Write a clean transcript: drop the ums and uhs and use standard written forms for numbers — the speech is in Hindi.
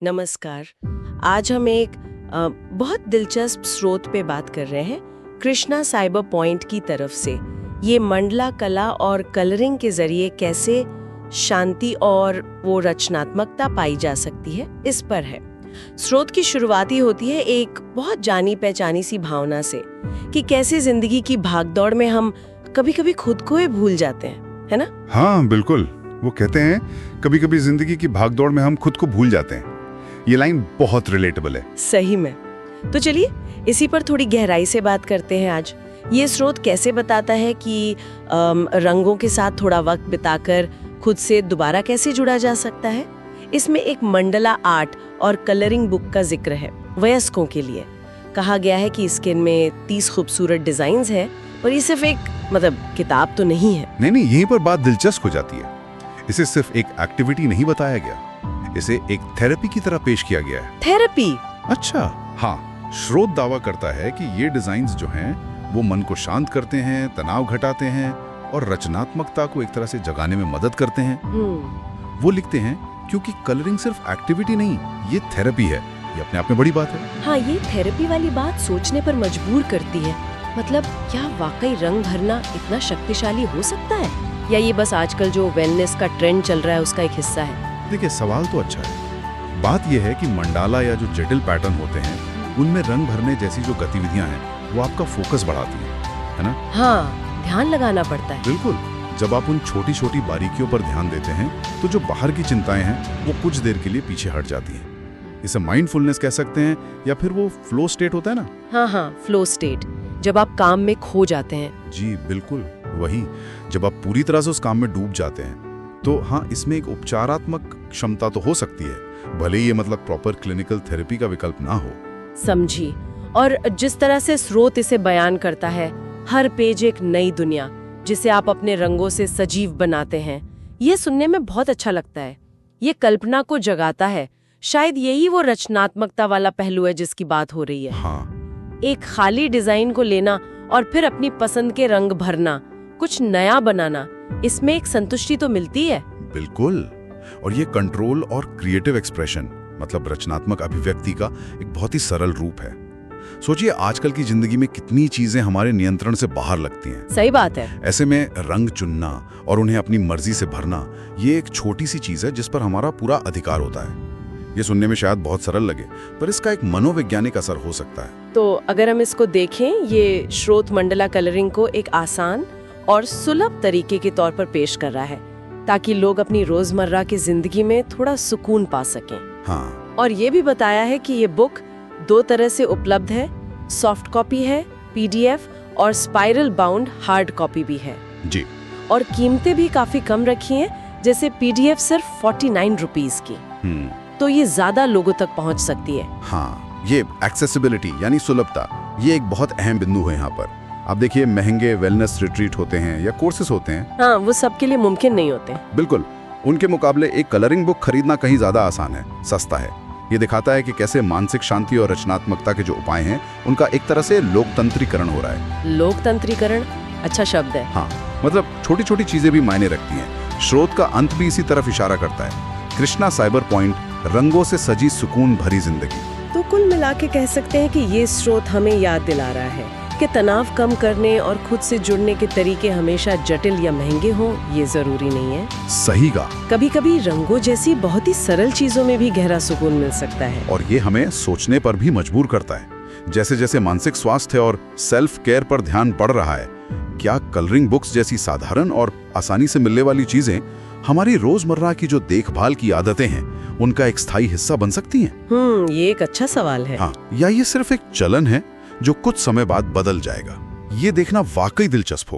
नमस्कार। आज हम एक बहुत दिलचस्प स्रोत पे बात कर रहे हैं, कृष्णा साइबर पॉइंट की तरफ से। ये मंडला कला और कलरिंग के जरिए कैसे शांति और वो रचनात्मकता पाई जा सकती है, इस पर है। स्रोत की शुरुआत ही होती है एक बहुत जानी पहचानी सी भावना से कि कैसे जिंदगी की भागदौड़ में हम कभी-कभी खुद को ही भूल जाते हैं, है ना? हाँ बिल्कुल। वो कहते हैं कभी कभी जिंदगी की भागदौड़ में हम खुद को भूल जाते हैं। ये लाइन बहुत रिलेटेबल है। सही में। तो चलिए इसी पर थोड़ी गहराई से बात करते हैं आज। ये स्रोत कैसे बताता है कि रंगों के साथ थोड़ा वक्त बिताकर खुद से दोबारा कैसे जुड़ा जा सकता है। इसमें एक मंडला आर्ट और कलरिंग बुक का जिक्र है वयस्कों के लिए। कहा गया है कि इसके में 30 खूबसूरत डिजाइन्स हैं, पर ये सिर्फ एक किताब तो नहीं है। नहीं, यहीं पर बात दिलचस्प हो जाती है। इसे सिर्फ एक एक्टिविटी नहीं बताया गया, इसे एक थेरेपी की तरह पेश किया गया है। थेरेपी? अच्छा हाँ, स्रोत दावा करता है कि ये डिजाइन्स जो हैं वो मन को शांत करते हैं, तनाव घटाते हैं और रचनात्मकता को एक तरह से जगाने में मदद करते हैं। वो लिखते हैं क्योंकि कलरिंग सिर्फ एक्टिविटी नहीं, ये थेरेपी है। ये अपने आप में बड़ी बात है। हाँ, ये थेरेपी वाली बात सोचने पर मजबूर करती है। मतलब क्या वाकई रंग भरना इतना शक्तिशाली हो सकता है, या ये बस आजकल जो वेलनेस का ट्रेंड चल रहा है उसका एक हिस्सा है? देखिए, सवाल तो अच्छा है। बात यह है कि मंडाला या जो जटिल पैटर्न होते हैं उनमें रंग भरने जैसी जो गतिविधियां हैं वो आपका फोकस बढ़ाती है ना? हाँ, ध्यान लगाना पड़ता है। बिल्कुल। जब आप उन छोटी छोटी बारीकियों पर ध्यान देते हैं तो जो बाहर की चिंताएं हैं वो कुछ देर के लिए पीछे हट जाती हैं। इसे माइंडफुलनेस कह सकते हैं, या फिर वो फ्लो स्टेट होता है ना। हाँ, फ्लो स्टेट, जब आप काम में खो जाते हैं। जी बिल्कुल वही, जब आप पूरी तरह से उस काम में डूब जाते हैं। तो हाँ, इसमें एक उपचारात्मक क्षमता तो हो सकती है, भले ही ये प्रॉपर क्लिनिकल थेरेपी का विकल्प ना हो। समझी। और जिस तरह से स्रोत इसे बयान करता है, हर पेज एक नई दुनिया जिसे आप अपने रंगों से सजीव बनाते हैं, ये सुनने में बहुत अच्छा लगता है। ये कल्पना को जगाता है। शायद यही वो रचनात्मकता वाला पहलू है जिसकी बात हो रही है। हाँ। एक खाली डिजाइन को लेना और फिर अपनी पसंद के रंग भरना, कुछ नया बनाना, इसमें एक संतुष्टि तो मिलती है। बिल्कुल। और ये कंट्रोल और क्रिएटिव एक्सप्रेशन, रचनात्मक अभिव्यक्ति का एक बहुत ही सरल रूप है। सोचिए, आजकल की जिंदगी में कितनी चीजें हमारे नियंत्रण से बाहर लगती हैं। सही बात है। ऐसे में रंग चुनना और उन्हें अपनी मर्जी से भरना, ये एक छोटी सी चीज है जिस पर हमारा पूरा अधिकार होता है। ये सुनने में शायद बहुत सरल लगे, पर इसका एक मनोवैज्ञानिक असर हो सकता है। तो अगर हम इसको देखें, ये स्रोत मंडला कलरिंग को एक आसान और सुलभ तरीके के तौर पर पेश कर रहा है, ताकि लोग अपनी रोजमर्रा की जिंदगी में थोड़ा सुकून पा सकें। हाँ। और ये भी बताया है कि ये बुक 2 तरह से उपलब्ध है। सॉफ्ट कॉपी है, PDF, और स्पाइरल बाउंड हार्ड कॉपी भी है। जी। और कीमतें भी काफी कम रखी हैं, जैसे PDF सिर्फ 49 रुपीज की। तो ये ज्यादा लोगों तक पहुंच सकती है। हाँ, ये एक्सेसिबिलिटी यानी सुलभता, ये एक बहुत अहम बिंदु है यहाँ पर। आप देखिए, महंगे वेलनेस रिट्रीट होते हैं या कोर्सेज होते हैं, हाँ, वो सबके लिए मुमकिन नहीं होते। बिल्कुल। उनके मुकाबले एक कलरिंग बुक खरीदना कहीं ज्यादा आसान है, सस्ता है। ये दिखाता है कि कैसे मानसिक शांति और रचनात्मकता के जो उपाय हैं उनका एक तरह से लोकतंत्रीकरण हो रहा है। लोकतंत्रीकरण अच्छा शब्द है। हाँ, छोटी छोटी चीजें भी मायने रखती हैं। स्रोत का अंत भी इसी तरफ इशारा करता है। कृष्णा साइबर पॉइंट, रंगों से सजी सुकून भरी जिंदगी। तो कुल मिला के कह सकते हैं कि ये स्रोत हमें याद दिला रहा है कि तनाव कम करने और खुद से जुड़ने के तरीके हमेशा जटिल या महंगे हों, ये जरूरी नहीं है। सही कहा। कभी कभी रंगों जैसी बहुत ही सरल चीजों में भी गहरा सुकून मिल सकता है। और ये हमें सोचने पर भी मजबूर करता है। जैसे जैसे मानसिक स्वास्थ्य और सेल्फ केयर पर ध्यान बढ़ रहा है, क्या कलरिंग बुक्स जैसी साधारण और आसानी से मिलने वाली चीजें हमारी रोजमर्रा की जो देखभाल की आदतें हैं उनका एक स्थायी हिस्सा बन सकती हैं? ये एक अच्छा सवाल है। हाँ, या ये सिर्फ एक चलन है जो कुछ समय बाद बदल जाएगा? ये देखना वाकई दिलचस्प हो।